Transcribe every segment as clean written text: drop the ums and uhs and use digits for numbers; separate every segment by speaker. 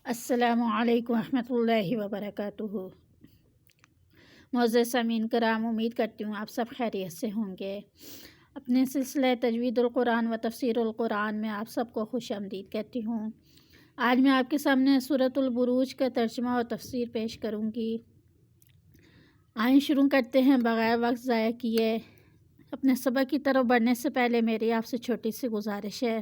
Speaker 1: السلام علیکم ورحمۃ اللہ وبرکاتہ۔ معزز سامعین کرام، امید کرتی ہوں آپ سب خیریت سے ہوں گے۔ اپنے سلسلہ تجوید القرآن و تفسیر القرآن میں آپ سب کو خوش آمدید کہتی ہوں۔ آج میں آپ کے سامنے سورۃ البروج کا ترجمہ اور تفسیر پیش کروں گی۔ آئیں شروع کرتے ہیں بغیر وقت ضائع کیے۔ اپنے سبق کی طرف بڑھنے سے پہلے میری آپ سے چھوٹی سی گزارش ہے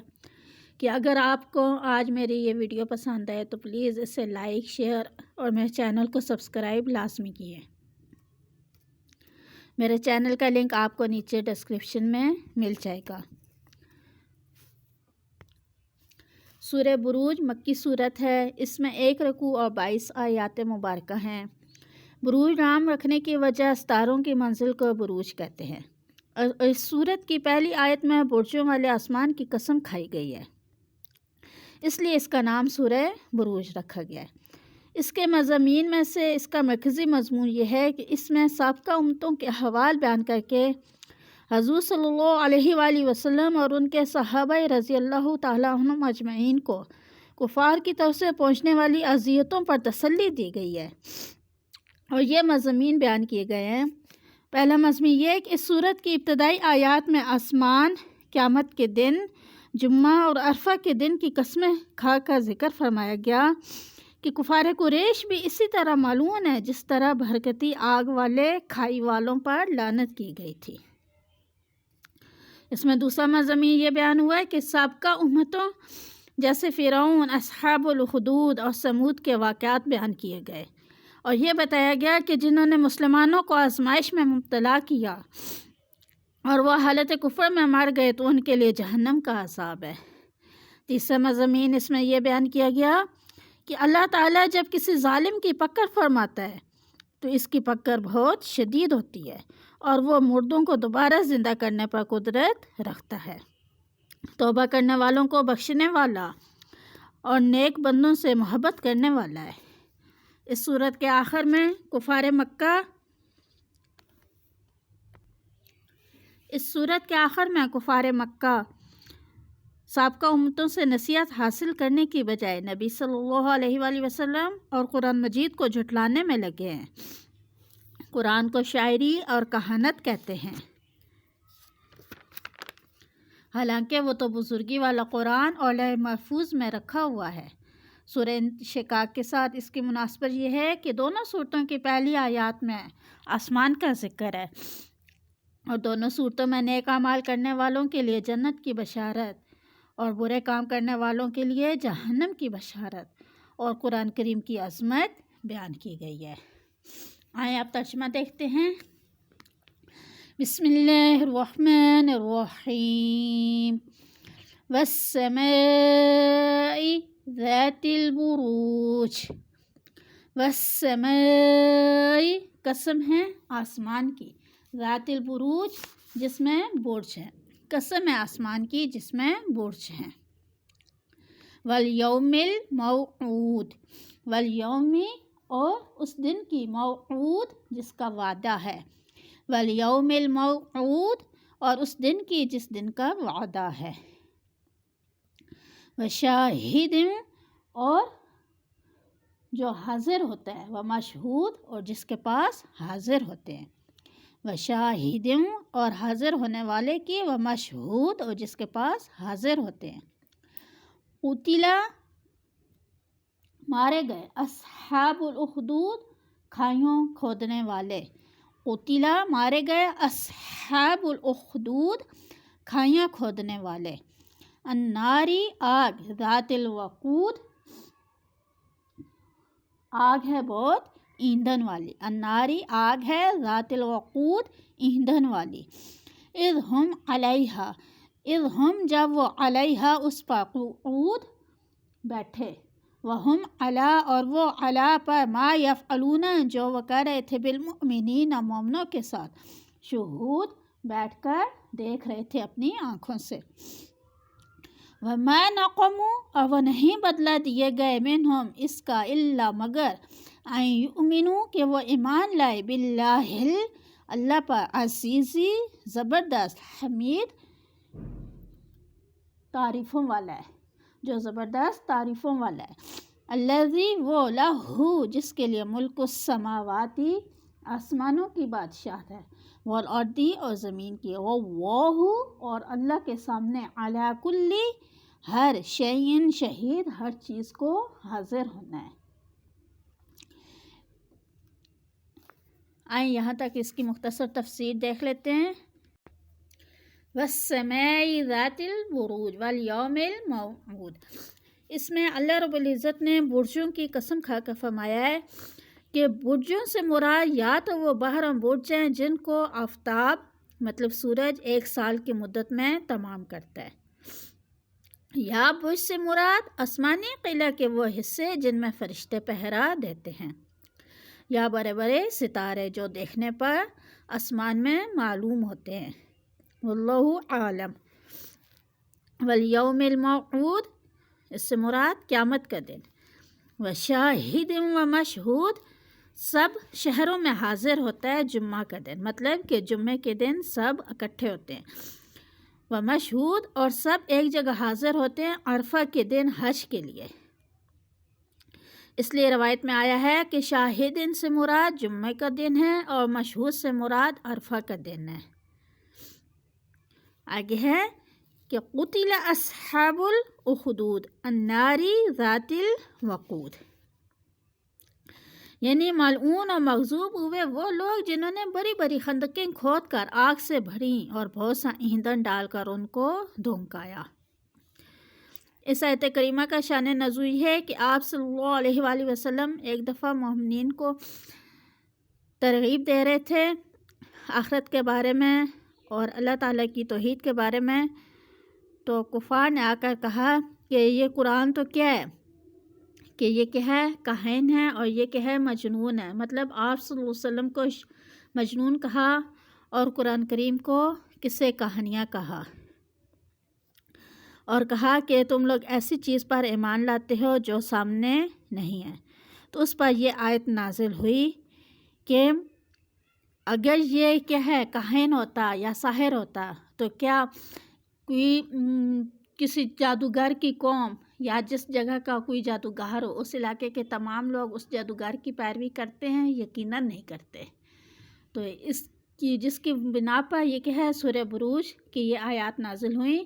Speaker 1: کہ اگر آپ کو آج میری یہ ویڈیو پسند آئے تو پلیز اسے لائک، شیئر اور میرے چینل کو سبسکرائب لازمی کیے۔ میرے چینل کا لنک آپ کو نیچے ڈسکرپشن میں مل جائے گا۔ سورہ بروج مکی صورت ہے۔ اس میں 1 رکوع اور 22 آیات مبارکہ ہیں۔ بروج نام رکھنے کی وجہ ستاروں کی منزل کو بروج کہتے ہیں، اور اس صورت کی پہلی آیت میں برجوں والے آسمان کی قسم کھائی گئی ہے، اس لیے اس کا نام سورہ بروج رکھا گیا ہے۔ اس کے مضامین میں سے اس کا مرکزی مضمون یہ ہے کہ اس میں سابقہ امتوں کے احوال بیان کر کے حضور صلی اللہ علیہ وآلہ وسلم اور ان کے صحابہ رضی اللہ تعالیٰ عنہم اجمعین کو کفار کی طرف سے پہنچنے والی اذیتوں پر تسلی دی گئی ہے، اور یہ مضامین بیان کیے گئے ہیں۔ پہلا مضمون یہ ہے کہ اس صورت کی ابتدائی آیات میں آسمان، قیامت کے دن، جمعہ اور عرفہ کے دن کی قسمیں کھا کر ذکر فرمایا گیا کہ کفار قریش بھی اسی طرح ملعون ہے جس طرح برکتی آگ والے کھائی والوں پر لعنت کی گئی تھی۔ اس میں دوسرا مضمون یہ بیان ہوا ہے کہ سابقہ امتوں جیسے فرعون، اصحاب الاخدود اور ثمود کے واقعات بیان کیے گئے، اور یہ بتایا گیا کہ جنہوں نے مسلمانوں کو آزمائش میں مبتلا کیا اور وہ حالت کفر میں مر گئے تو ان کے لیے جہنم کا عذاب ہے۔ تیسرا مضمون اس میں یہ بیان کیا گیا کہ اللہ تعالیٰ جب کسی ظالم کی پکڑ فرماتا ہے تو اس کی پکڑ بہت شدید ہوتی ہے، اور وہ مردوں کو دوبارہ زندہ کرنے پر قدرت رکھتا ہے، توبہ کرنے والوں کو بخشنے والا اور نیک بندوں سے محبت کرنے والا ہے۔ اس صورت کے آخر میں کفار مکہ سابقہ امتوں سے نصیحت حاصل کرنے کی بجائے نبی صلی اللہ علیہ وآلہ وسلم اور قرآن مجید کو جھٹلانے میں لگے ہیں۔ قرآن کو شاعری اور کہانت کہتے ہیں، حالانکہ وہ تو بزرگی والا قرآن اور لوح محفوظ میں رکھا ہوا ہے۔ سورہ انشقاق کے ساتھ اس کی مناسبت یہ ہے کہ دونوں صورتوں کی پہلی آیات میں آسمان کا ذکر ہے، اور دونوں صورتوں میں نیک اعمال کرنے والوں کے لیے جنت کی بشارت اور برے کام کرنے والوں کے لیے جہنم کی بشارت اور قرآن کریم کی عظمت بیان کی گئی ہے۔ آئیں آپ ترجمہ دیکھتے ہیں۔ بسم اللہ الرحمن الرحیم۔ والسماء ذات البروج۔ والسماء قسم ہے آسمان کی، ذات البروج جس میں برج ہے، قسم ہے آسمان کی جس میں برج ہیں۔ والیوم الموعود، والیوم اور اس دن کی، موعود جس کا وعدہ ہے، والیوم الموعود اور اس دن کی جس دن کا وعدہ ہے، وشاہد اور جو حاضر ہوتا ہے، ومشہود اور جس کے پاس حاضر ہوتے ہیں، وشاہد اور حاضر ہونے والے کی، ومشہود اور جس کے پاس حاضر ہوتے ہیں۔ قتلا مارے گئے، اصحاب الاخدود کھائیوں کھودنے والے، قتلا مارے گئے، اصحاب الاخدود کھائیاں کھودنے والے، الناری آگ، ذات الوقود آگ ہے بہت ایندھن والی، الناری آگ ہے، ذات الوقود ایندھن والی، اذ ہم علیہا، اذ ہم جب وہ علیہا اس پر، قعود بیٹھے، وہم علی اور وہ علی پر، ما یفعلون جو وہ کر رہے تھے، بالمؤمنین مومنوں کے ساتھ، شہود بیٹھ کر دیکھ رہے تھے اپنی آنکھوں سے۔ وما نقموا اور وہ نہیں بدلہ دیے گئے، منہم اس کا، الا مگر، ان یؤمنوا کہ وہ ایمان لائے، باللہ اللہ پر، عزیزی زبردست، حمید تعریفوں والا ہے، جو زبردست تعریفوں والا ہے، الذی وہ لہو جس کے لیے ملک السماواتی آسمانوں کی بادشاہت ہے، والارضی اور زمین کی، وہ اور اللہ کے سامنے علی کلی ہر شیء شہید ہر چیز کو حاضر ہونا ہے۔ آئیں یہاں تک اس کی مختصر تفسیر دیکھ لیتے ہیں۔ والسماء ذات البروج والیوم الموعود، اس میں اللہ رب العزت نے برجوں کی قسم کھا کر فرمایا ہے کہ برجوں سے مراد یا تو وہ بارہ برج ہیں جن کو آفتاب مطلب سورج 1 سال کی مدت میں تمام کرتا ہے، یا برج سے مراد آسمانی قلعہ کے وہ حصے جن میں فرشتے پہرا دیتے ہیں، یا بڑے بڑے ستارے جو دیکھنے پر آسمان میں معلوم ہوتے ہیں۔ واللہ عالم۔ والیوم الموعود، اس سے مراد قیامت کا دن، وشاہد و مشہود، سب شہروں میں حاضر ہوتا ہے جمعہ کا دن، مطلب کہ جمعے کے دن سب اکٹھے ہوتے ہیں، ومشہود اور سب ایک جگہ حاضر ہوتے ہیں عرفہ کے دن حج کے لیے، اس لیے روایت میں آیا ہے کہ شاہدین سے مراد جمعے کا دن ہے اور مشہود سے مراد عرفہ کا دن ہے۔ آگے ہے کہ قتل اصحاب الاخدود النار ذات الوقود، یعنی ملعون اور مغضوب ہوئے وہ لوگ جنہوں نے بڑی بڑی خندقیں کھود کر آگ سے بھریں اور بہت سا ایندھن ڈال کر ان کو دھونکایا۔ اس آیت کریمہ کا شان نزول ہے کہ آپ صلی اللہ علیہ وآلہ وسلم ایک دفعہ مومنین کو ترغیب دے رہے تھے آخرت کے بارے میں اور اللہ تعالیٰ کی توحید کے بارے میں، تو کفار نے آ کر کہا کہ یہ قرآن تو کیا ہے، کہ یہ کیا ہے، کاہن ہے، اور یہ کیا ہے، مجنون ہے، مطلب آپ صلی اللہ علیہ وسلم کو مجنون کہا اور قرآن کریم کو قصے کہانیاں کہا، اور کہا کہ تم لوگ ایسی چیز پر ایمان لاتے ہو جو سامنے نہیں ہے۔ تو اس پر یہ آیت نازل ہوئی کہ اگر یہ کیا ہے، کاہن ہوتا یا ساحر ہوتا تو کیا کوئی کسی جادوگر کی قوم یا جس جگہ کا کوئی جادوگر ہو اس علاقے کے تمام لوگ اس جادوگر کی پیروی کرتے ہیں؟ یقیناً نہیں کرتے۔ تو اس کی جس کی بنا پر یہ کیا ہے سورہ بروج کی یہ آیات نازل ہوئیں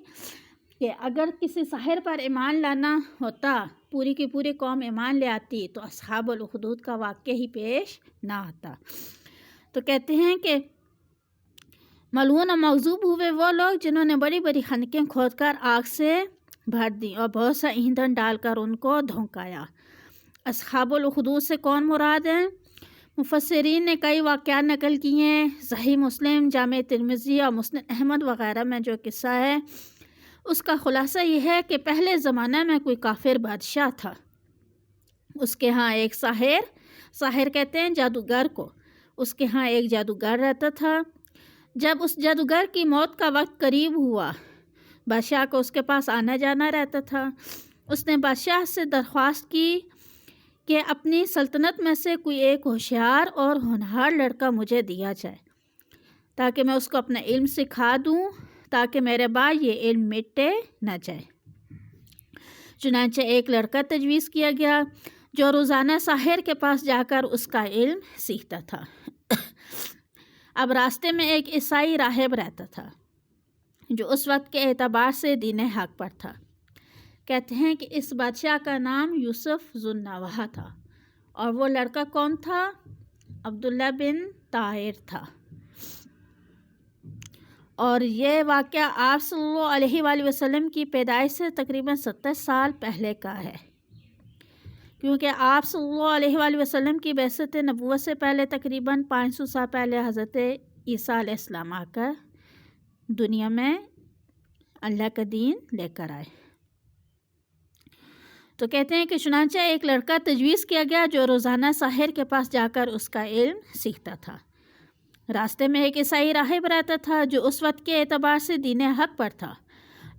Speaker 1: کہ اگر کسی ساحر پر ایمان لانا ہوتا، پوری کی پوری قوم ایمان لے آتی تو اصحاب الاخدود کا واقعہ ہی پیش نہ آتا۔ تو کہتے ہیں کہ ملعون و مغضوب ہوئے وہ لوگ جنہوں نے بڑی بڑی خندقیں کھود کر آگ سے بھر دیں اور بہت سا ایندھن ڈال کر ان کو دھونکایا۔ اصحاب الاخدود سے کون مراد ہیں؟ مفسرین نے کئی واقعات نقل کیے ہیں، صحیح مسلم، جامع ترمذی اور مسند احمد وغیرہ میں جو قصہ ہے اس کا خلاصہ یہ ہے کہ پہلے زمانہ میں کوئی کافر بادشاہ تھا، اس کے ہاں ایک ساحر کہتے ہیں جادوگر کو، اس کے ہاں ایک جادوگر رہتا تھا۔ جب اس جادوگر کی موت کا وقت قریب ہوا، بادشاہ کو اس کے پاس آنا جانا رہتا تھا۔ اس نے بادشاہ سے درخواست کی کہ اپنی سلطنت میں سے کوئی ایک ہوشیار اور ہونہار لڑکا مجھے دیا جائے تاکہ میں اس کو اپنا علم سکھا دوں، تاکہ میرے بعد یہ علم مٹے نہ جائے۔ چنانچہ ایک لڑکا تجویز کیا گیا جو روزانہ ساحر کے پاس جا کر اس کا علم سیکھتا تھا۔ اب راستے میں ایک عیسائی راہب رہتا تھا جو اس وقت کے اعتبار سے دین حق پر تھا۔ کہتے ہیں کہ اس بادشاہ کا نام یوسف ذو النواح تھا، اور وہ لڑکا کون تھا؟ عبداللہ بن طاہر تھا۔ اور یہ واقعہ آپ صلی اللہ علیہ وآلہ وسلم کی پیدائش سے تقریباً 70 سال پہلے کا ہے، کیونکہ آپ صلی اللہ علیہ وآلہ وسلم کی بعثت نبوت سے پہلے تقریباً 500 سال پہلے حضرت عیسیٰ علیہ السلام آ کر دنیا میں اللہ کا دین لے کر آئے۔ تو کہتے ہیں کہ چنانچہ ایک لڑکا تجویز کیا گیا جو روزانہ ساحر کے پاس جا کر اس کا علم سیکھتا تھا۔ راستے میں ایک عیسائی راہب رہتا تھا جو اس وقت کے اعتبار سے دین حق پر تھا۔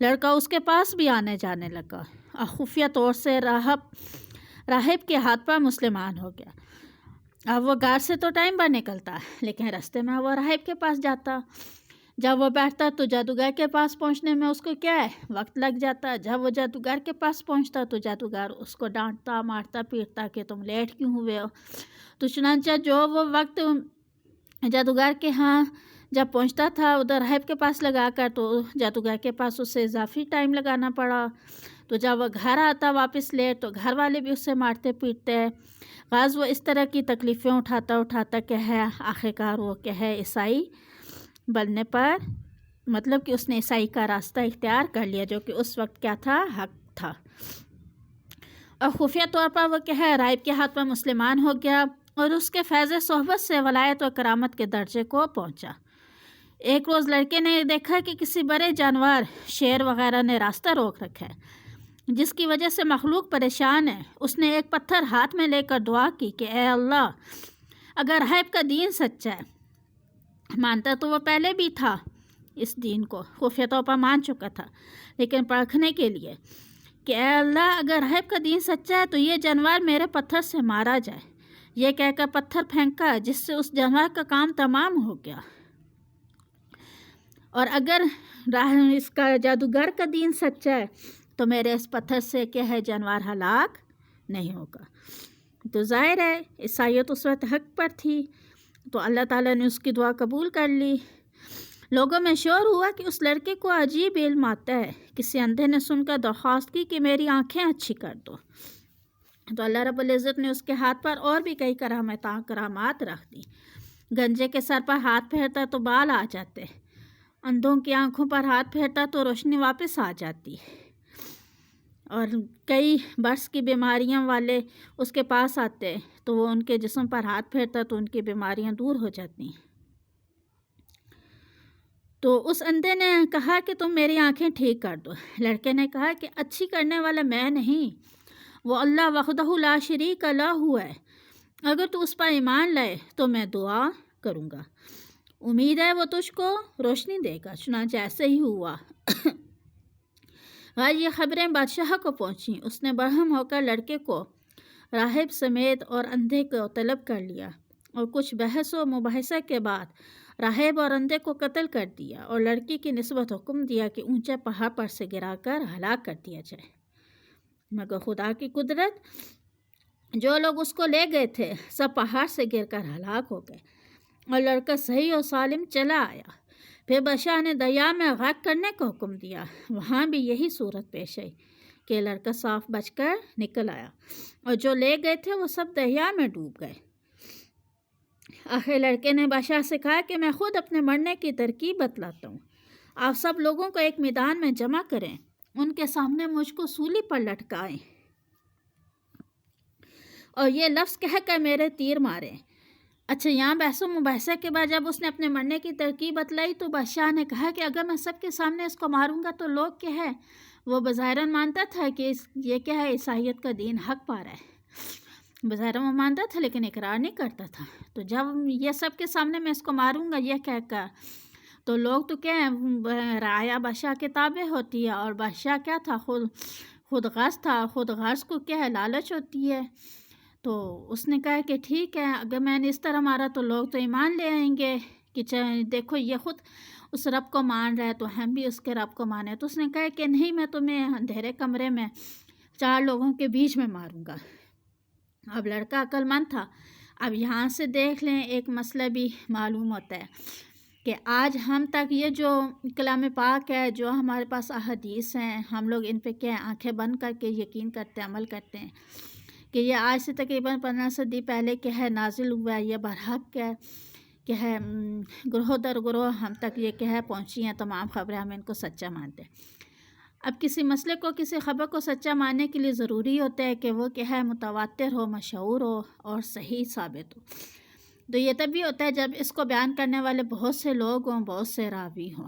Speaker 1: لڑکا اس کے پاس بھی آنے جانے لگا اور خفیہ طور سے راہب کے ہاتھ پر مسلمان ہو گیا۔ اب وہ گھر سے تو ٹائم پر نکلتا لیکن راستے میں وہ راہب کے پاس جاتا۔ جب وہ بیٹھتا تو جادوگر کے پاس پہنچنے میں اس کو کیا ہے وقت لگ جاتا. جب وہ جادوگر کے پاس پہنچتا تو جادوگر اس کو ڈانٹتا مارتا پیٹتا کہ تم لیٹ کیوں ہوئے ہو. تو چنانچہ جو وہ وقت جادوگر کے ہاں جب پہنچتا تھا ادھر راہب کے پاس لگا کر تو جادوگر کے پاس اسے اضافی ٹائم لگانا پڑا. تو جب وہ گھر آتا واپس لیٹ تو گھر والے بھی اسے مارتے پیٹتے. بعض وہ اس طرح کی تکلیفیں اٹھاتا کہ ہے آخرکار وہ کہ ہے عیسائی بننے پر مطلب کہ اس نے عیسائی کا راستہ اختیار کر لیا جو کہ اس وقت کیا تھا حق تھا. اور خفیہ طور پر وہ کہ ہے راہب کے ہاتھ پر مسلمان ہو گیا اور اس کے فیض صحبت سے ولایت و کرامت کے درجے کو پہنچا. ایک روز لڑکے نے دیکھا کہ کسی بڑے جانور شیر وغیرہ نے راستہ روک رکھا ہے جس کی وجہ سے مخلوق پریشان ہے. اس نے ایک پتھر ہاتھ میں لے کر دعا کی کہ اے اللہ اگر راہب کا دین سچا ہے، مانتا تو وہ پہلے بھی تھا اس دین کو خفیہ طور پر مان چکا تھا لیکن پرکھنے کے لیے کہ اے اللہ اگر راہب کا دین سچا ہے تو یہ جانور میرے پتھر سے مارا جائے. یہ کہہ کر پتھر پھینکا جس سے اس جانور کا کام تمام ہو گیا. اور اگر اس کا جادوگر کا دین سچا ہے تو میرے اس پتھر سے کیا ہے جانور ہلاک نہیں ہوگا. تو ظاہر ہے عیسائیت اس وقت حق پر تھی تو اللہ تعالیٰ نے اس کی دعا قبول کر لی. لوگوں میں شور ہوا کہ اس لڑکے کو عجیب علم آتا ہے. کسی اندھے نے سن کر درخواست کی کہ میری آنکھیں اچھی کر دو. تو اللہ رب العزت نے اس کے ہاتھ پر اور بھی کئی کرامات رکھ دی. گنجے کے سر پر ہاتھ پھیرتا تو بال آ جاتے، اندھوں کی آنکھوں پر ہاتھ پھیرتا تو روشنی واپس آ جاتی، اور کئی برس کی بیماریاں والے اس کے پاس آتے تو وہ ان کے جسم پر ہاتھ پھیرتا تو ان کی بیماریاں دور ہو جاتی. تو اس اندھے نے کہا کہ تم میری آنکھیں ٹھیک کر دو. لڑکے نے کہا کہ اچھی کرنے والا میں نہیں، وہ اللہ وحدہ لا شریک لہ ہے. اگر تو اس پر ایمان لائے تو میں دعا کروں گا، امید ہے وہ تجھ کو روشنی دے گا. چنانچہ ایسے ہی ہوا. آج یہ خبریں بادشاہ کو پہنچیں. اس نے برہم ہو کر لڑکے کو راہب سمیت اور اندھے کو طلب کر لیا اور کچھ بحث و مباحثہ کے بعد راہب اور اندھے کو قتل کر دیا اور لڑکی کی نسبت حکم دیا کہ اونچے پہاڑ پر سے گرا کر ہلاک کر دیا جائے. مگر خدا کی قدرت، جو لوگ اس کو لے گئے تھے سب پہاڑ سے گر کر ہلاک ہو گئے اور لڑکا صحیح اور سالم چلا آیا. پھر بادشاہ نے دریا میں غرق کرنے کا حکم دیا. وہاں بھی یہی صورت پیش آئی کہ لڑکا صاف بچ کر نکل آیا اور جو لے گئے تھے وہ سب دریا میں ڈوب گئے. آخر لڑکے نے بادشاہ سے کہا کہ میں خود اپنے مرنے کی ترکیب بتلاتا ہوں. آپ سب لوگوں کو ایک میدان میں جمع کریں، ان کے سامنے مجھ کو سولی پر لٹکائیں اور یہ لفظ کہہ کر میرے تیر ماریں. اچھا، یہاں بحث و مباحثہ کے بعد جب اس نے اپنے مرنے کی ترکیب بتلائی تو بادشاہ نے کہا کہ اگر میں سب کے سامنے اس کو ماروں گا تو لوگ کیا ہے، وہ بظاہراً مانتا تھا کہ یہ کیا ہے عیسائیت کا دین حق پا رہا ہے، بظاہراً وہ مانتا تھا لیکن اقرار نہیں کرتا تھا. تو جب یہ سب کے سامنے میں اس کو ماروں گا یہ کہہ کر تو لوگ تو کیا ہے رعایا بادشاہ کے تابع ہوتی ہے، اور بادشاہ کیا تھا خود غرض تھا. خود غرض کو کیا ہے لالچ ہوتی ہے. تو اس نے کہا کہ ٹھیک ہے اگر میں نے اس طرح مارا تو لوگ تو ایمان لے آئیں گے کہ دیکھو یہ خود اس رب کو مان رہا ہے تو ہم بھی اس کے رب کو مانیں. تو اس نے کہا کہ نہیں، میں تمہیں اندھیرے کمرے میں 4 لوگوں کے بیچ میں ماروں گا. اب لڑکا عقل مند تھا. اب یہاں سے دیکھ لیں ایک مسئلہ بھی معلوم ہوتا ہے کہ آج ہم تک یہ جو کلام پاک ہے، جو ہمارے پاس احادیث ہیں، ہم لوگ ان پہ کیا آنکھیں بند کر کے یقین کرتے عمل کرتے ہیں کہ یہ آج سے تقریباً 15 صدی پہلے کیا ہے نازل ہوا ہے، یہ برحق کیا ہے گروہ در گروہ ہم تک یہ کیا ہے پہنچی ہیں تمام خبریں، ہم ان کو سچا مانتے ہیں. اب کسی مسئلے کو، کسی خبر کو سچا ماننے کے لیے ضروری ہوتا ہے کہ وہ کیا ہے متواتر ہو، مشہور ہو اور صحیح ثابت ہو. تو یہ تب بھی ہوتا ہے جب اس کو بیان کرنے والے بہت سے لوگ ہوں، بہت سے راوی ہوں.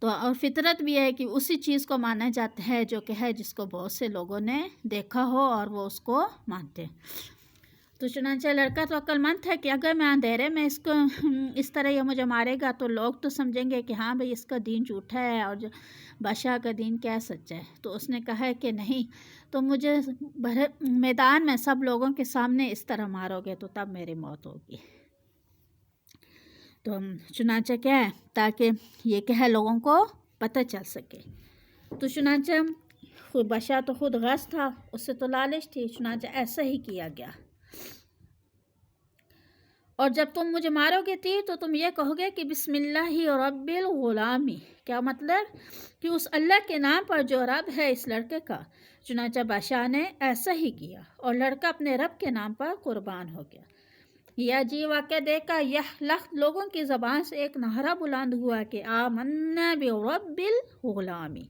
Speaker 1: تو اور فطرت بھی ہے کہ اسی چیز کو مانا جاتا ہے جو کہ ہے جس کو بہت سے لوگوں نے دیکھا ہو اور وہ اس کو مانتے ہیں. تو چنانچہ لڑکا تو عقل مند ہے کہ اگر میں اندھیرے میں اس کو اس طرح یہ مجھے مارے گا تو لوگ تو سمجھیں گے کہ ہاں بھئی اس کا دین جھوٹا ہے اور جو بادشاہ کا دین کیا سچا ہے. تو اس نے کہا ہے کہ نہیں، تو مجھے میدان میں سب لوگوں کے سامنے اس طرح مارو گے تو تب میری موت ہوگی. تو چنانچہ کیا ہے تاکہ یہ کہ ہے لوگوں کو پتہ چل سکے. تو چنانچہ بشا تو خود غص تھا، اس سے تو لالچ تھی، چنانچہ ایسا ہی کیا گیا. اور جب تم مجھے مارو گے تیر تو تم یہ کہو گے کہ بسم اللہ رب الغلامی. کیا مطلب؟ کہ اس اللہ کے نام پر جو رب ہے اس لڑکے کا. چنانچہ بادشاہ نے ایسا ہی کیا اور لڑکا اپنے رب کے نام پر قربان ہو گیا. یا جی واقعہ دیکھا یہ لخت لوگوں کی زبان سے ایک نعرہ بلند ہوا کہ آمنا برب الغلامی،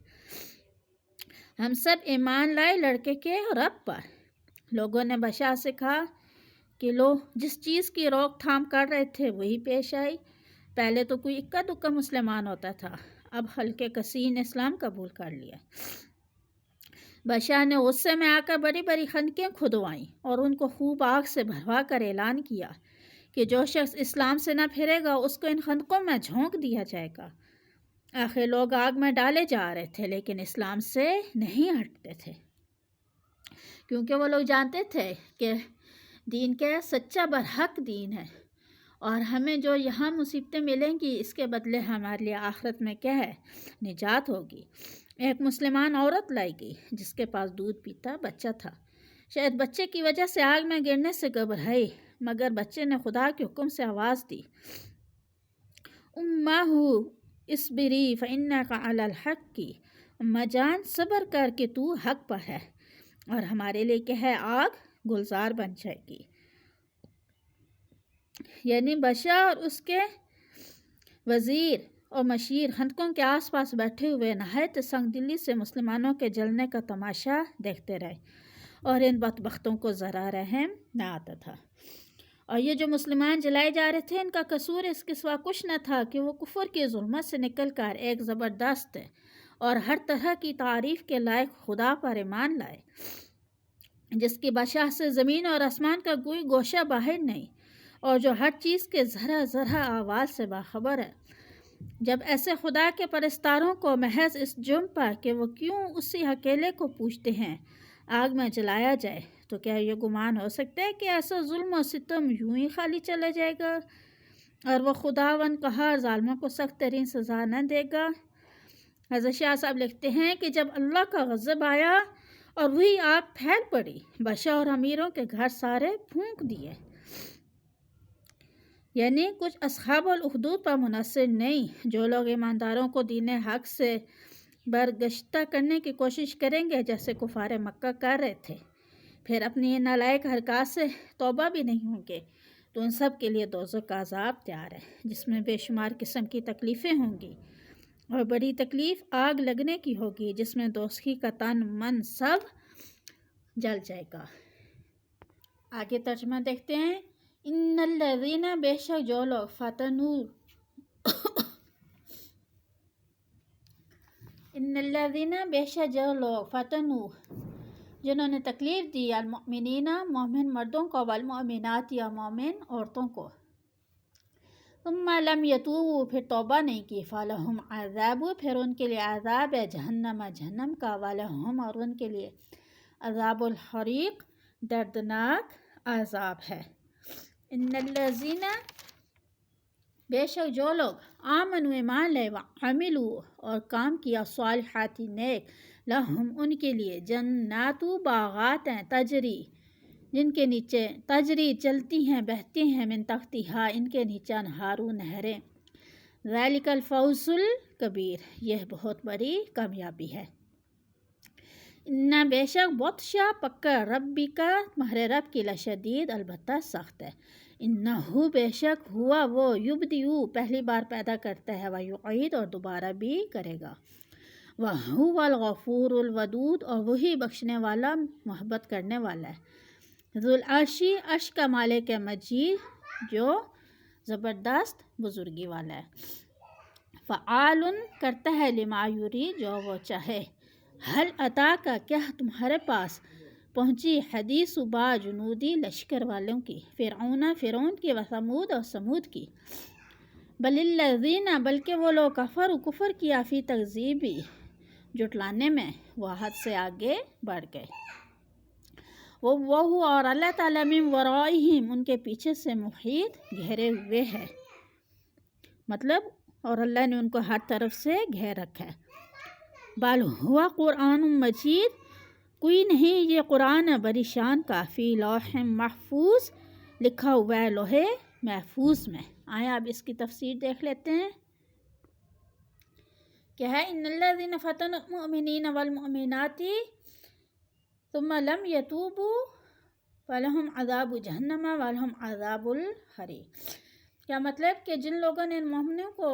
Speaker 1: ہم سب ایمان لائے لڑکے کے رب پر. لوگوں نے بادشاہ سے کہا کہ لو جس چیز کی روک تھام کر رہے تھے وہی پیش آئی. پہلے تو کوئی اکا دکا مسلمان ہوتا تھا، اب حلقے کثیر نے اسلام قبول کر لیا. بادشاہ نے غصے میں آ کر بڑی بڑی خندقیں کھدوائیں اور ان کو خوب آگ سے بھروا کر اعلان کیا کہ جو شخص اسلام سے نہ پھرے گا اس کو ان خندقوں میں جھونک دیا جائے گا. آخر لوگ آگ میں ڈالے جا رہے تھے لیکن اسلام سے نہیں ہٹتے تھے، کیونکہ وہ لوگ جانتے تھے کہ دین کے سچا برحق دین ہے اور ہمیں جو یہاں مصیبتیں ملیں گی اس کے بدلے ہمارے لیے آخرت میں کیا ہے نجات ہوگی. ایک مسلمان عورت لائی گئی جس کے پاس دودھ پیتا بچہ تھا. شاید بچے کی وجہ سے آگ میں گرنے سے گھبرائی، مگر بچے نے خدا کے حکم سے آواز دی اماہ اصبری فانک علی الحق کی، اماں جان صبر کر کے تو حق پر ہے اور ہمارے لیے کیا ہے آگ گلزار بن جائے گی. یعنی بادشاہ اور اس کے وزیر اور مشیر خندقوں کے آس پاس بیٹھے ہوئے نہایت سنگ دلی سے مسلمانوں کے جلنے کا تماشا دیکھتے رہے اور ان بدبختوں کو ذرا رحم نہ آتا تھا. اور یہ جو مسلمان جلائے جا رہے تھے ان کا قصور اس کے سوا کچھ نہ تھا کہ وہ کفر کی ظلمت سے نکل کر ایک زبردست اور ہر طرح کی تعریف کے لائق خدا پر ایمان لائے جس کی بادشاہ سے زمین اور آسمان کا کوئی گوشہ باہر نہیں اور جو ہر چیز کے ذرہ ذرہ آواز سے باخبر ہے. جب ایسے خدا کے پرستاروں کو محض اس جرم پر کہ وہ کیوں اسی اکیلے کو پوجتے ہیں آگ میں جلایا جائے تو کیا یہ گمان ہو سکتا ہے کہ ایسا ظلم و ستم یوں ہی خالی چلا جائے گا اور وہ خداوند قہار ظالموں کو سخت ترین سزا نہ دے گا؟ حضرت شاہ صاحب لکھتے ہیں کہ جب اللہ کا غضب آیا اور وہی آگ پھیل پڑی، بادشاہ اور امیروں کے گھر سارے پھونک دیے. یعنی کچھ اصحاب الاخدود پر منحصر نہیں. جو لوگ ایمانداروں کو دین حق سے برگشتہ کرنے کی کوشش کریں گے جیسے کفار مکہ کر رہے تھے، پھر اپنی نالائق حرکات سے توبہ بھی نہیں ہوں گے، تو ان سب کے لیے دوزخ کا عذاب تیار ہے جس میں بے شمار قسم کی تکلیفیں ہوں گی اور بڑی تکلیف آگ لگنے کی ہوگی جس میں دوزخی کا تن من سب جل جائے گا. آگے ترجمہ دیکھتے ہیں. ان الذین، بے شک جو لوگ ان الذین، بے شک جو لوگ فتنوا، جنہوں نے تکلیف دی المؤمنین، مومن مردوں کو، والمؤمنات، یا مومن عورتوں کو، ثم لم یتوبوا، پھر توبہ نہیں کی، فلہم عذاب، پھر ان کے لیے عذاب ہے جہنم، جہنم کا، ولہم، اور ان کے لیے عذاب الحریق، دردناک عذاب ہے. ان الذین، بے شک جو لوگ آمنوا، ایمان لے، وعملوا، اور کام کیا، صالحات، نیک، لہم، ان کے لیے، جنات، باغات ہیں، تجری، جن کے نیچے، تجری، چلتی ہیں، بہتی ہیں، من تحتہا، ان کے نیچے، انہار، نہریں، ذالک الفوز الکبیر، یہ بہت بڑی کامیابی ہے. ان، بے شک، بطشا، پکڑ، ربی کا، تمہارے رب کی، لشدید، البتہ سخت ہے. انہو، بے شک، ہوا وہ، یبدئ، پہلی بار پیدا کرتا ہے، ویعید، اور دوبارہ بھی کرے گا، وہو الغفور الودود، اور وہی بخشنے والا، محبت کرنے والا ہے، ذو العرش، عرش کا مالک ہے، مجید، جو زبردست بزرگی والا ہے. فعال، کرتا ہے، لما یرید، جو وہ چاہے. حل عطا کا، کیا تمہارے پاس پہنچی، حدیث با، جنودی، لشکر والوں کی، فرعون کی، وثمود، اور سمود کی. بل الذین، بلکہ وہ لوگ، کفر کیا، فی تکذیبی، جھٹلانے میں، وہ حد سے آگے بڑھ گئے. وہ اور اللہ تعالیٰ من ورائہم، ان کے پیچھے سے، محیط، گھیرے ہوئے ہے. مطلب اور اللہ نے ان کو ہر طرف سے گھیر رکھا ہے۔ بل ہوا قرآن مجید، کوئی نہیں یہ قرآن بڑی شان کا، فی لوح محفوظ، لکھا ہوا ہے لوح محفوظ میں۔ آئیں اب اس کی تفسیر دیکھ لیتے ہیں کہ ہے ان الذین فتنوا المؤمنین والمؤمنات ثم لم یتوبوا فلہم عذاب جہنم ولہم عذاب الحریق۔ کیا مطلب کہ جن لوگوں نے ان مومنوں کو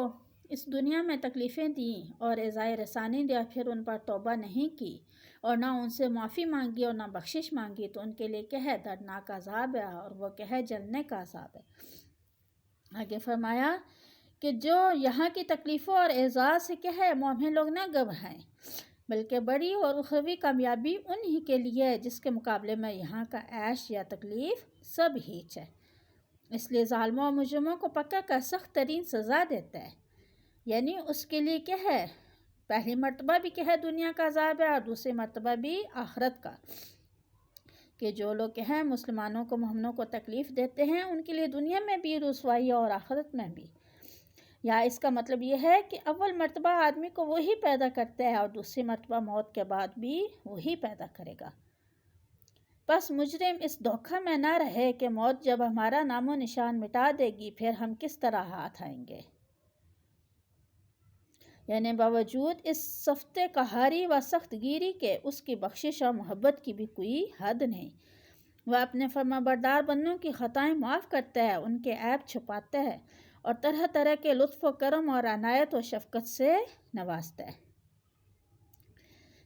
Speaker 1: اس دنیا میں تکلیفیں دیں اور ایذائے رسانی دیا، پھر ان پر توبہ نہیں کی اور نہ ان سے معافی مانگی اور نہ بخشش مانگی، تو ان کے لیے کیا ہے؟ دردناک عذاب ہے، اور وہ کیا ہے؟ جلنے کا عذاب ہے۔ آگے فرمایا کہ جو یہاں کی تکلیفوں اور ایذا سے کیا ہے؟ مومن لوگ نہ گھبرائیں، بلکہ بڑی اور اخروی کامیابی انہی کے لیے ہے جس کے مقابلے میں یہاں کا عیش یا تکلیف سب ہیچ ہے۔ اس لیے ظالموں اور مجرموں کو پکڑ کر سخت ترین سزا دیتا ہے، یعنی اس کے لیے کیا ہے؟ پہلی مرتبہ بھی کیا ہے؟ دنیا کا عذاب ہے، اور دوسری مرتبہ بھی آخرت کا، کہ جو لوگ کیا ہے مسلمانوں کو مومنوں کو تکلیف دیتے ہیں ان کے لیے دنیا میں بھی رسوائی اور آخرت میں بھی۔ یا اس کا مطلب یہ ہے کہ اول مرتبہ آدمی کو وہی پیدا کرتا ہے اور دوسری مرتبہ موت کے بعد بھی وہی پیدا کرے گا۔ بس مجرم اس دھوکہ میں نہ رہے کہ موت جب ہمارا نام و نشان مٹا دے گی پھر ہم کس طرح ہاتھ آئیں گے۔ یعنی باوجود اس صفت قہاری و سخت گیری کے اس کی بخشش اور محبت کی بھی کوئی حد نہیں۔ وہ اپنے فرما بردار بندوں کی خطائیں معاف کرتا ہے، ان کے عیب چھپاتا ہے اور طرح طرح کے لطف و کرم اور عنایت و شفقت سے نوازتا ہے۔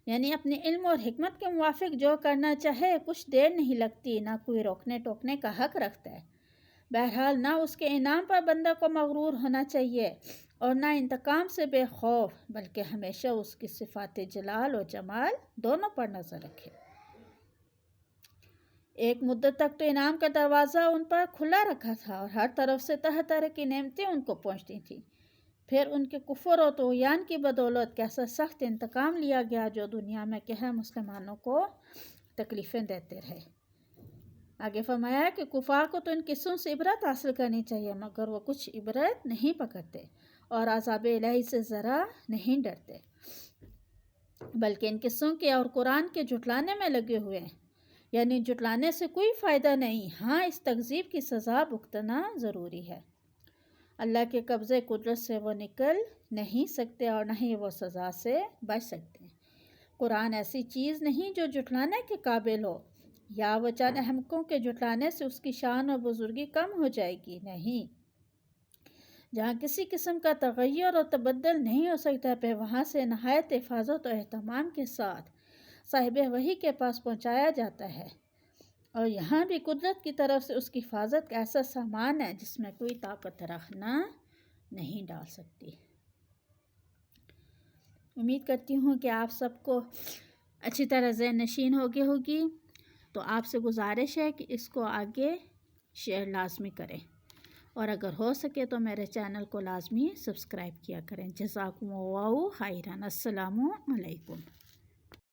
Speaker 1: یعنی اپنے علم اور حکمت کے موافق جو کرنا چاہے کچھ دیر نہیں لگتی، نہ کوئی روکنے ٹوکنے کا حق رکھتا ہے۔ بہرحال نہ اس کے انعام پر بندہ کو مغرور ہونا چاہیے اور نہ انتقام سے بے خوف، بلکہ ہمیشہ اس کی صفات جلال و جمال دونوں پر نظر رکھے۔ ایک مدت تک تو انعام کا دروازہ ان پر کھلا رکھا تھا اور ہر طرف سے طرح طرح کی نعمتیں ان کو پہنچتی تھیں، پھر ان کے کفر و طغیان کی بدولت کیسا سخت انتقام لیا گیا جو دنیا میں کیا ہے مسلمانوں کو تکلیفیں دیتے رہے۔ آگے فرمایا کہ کفار کو تو ان قصوں سے عبرت حاصل کرنی چاہیے، مگر وہ کچھ عبرت نہیں پکڑتے اور عذاب الہی سے ذرا نہیں ڈرتے، بلکہ ان قصوں کے اور قرآن کے جھٹلانے میں لگے ہوئے ہیں۔ یعنی جھٹلانے سے کوئی فائدہ نہیں، ہاں اس تکذیب کی سزا بھگتنا ضروری ہے۔ اللہ کے قبضے قدرت سے وہ نکل نہیں سکتے اور نہ ہی وہ سزا سے بچ سکتے۔ قرآن ایسی چیز نہیں جو جھٹلانے کے قابل ہو، یا وہ چند احمقوں کے جھٹلانے سے اس کی شان اور بزرگی کم ہو جائے گی، نہیں۔ جہاں کسی قسم کا تغیر اور تبدل نہیں ہو سکتا، پھر وہاں سے نہایت حفاظت و اہتمام کے ساتھ صاحب وحی کے پاس پہنچایا جاتا ہے، اور یہاں بھی قدرت کی طرف سے اس کی حفاظت کا ایسا سامان ہے جس میں کوئی طاقت رکھنا نہیں ڈال سکتی۔ امید کرتی ہوں کہ آپ سب کو اچھی طرح ذہن نشین ہوگی، تو آپ سے گزارش ہے کہ اس کو آگے شیئر لازمی کریں، اور اگر ہو سکے تو میرے چینل کو لازمی سبسکرائب کیا کریں۔ جزاکم اللہ خیرا۔ السلام علیکم۔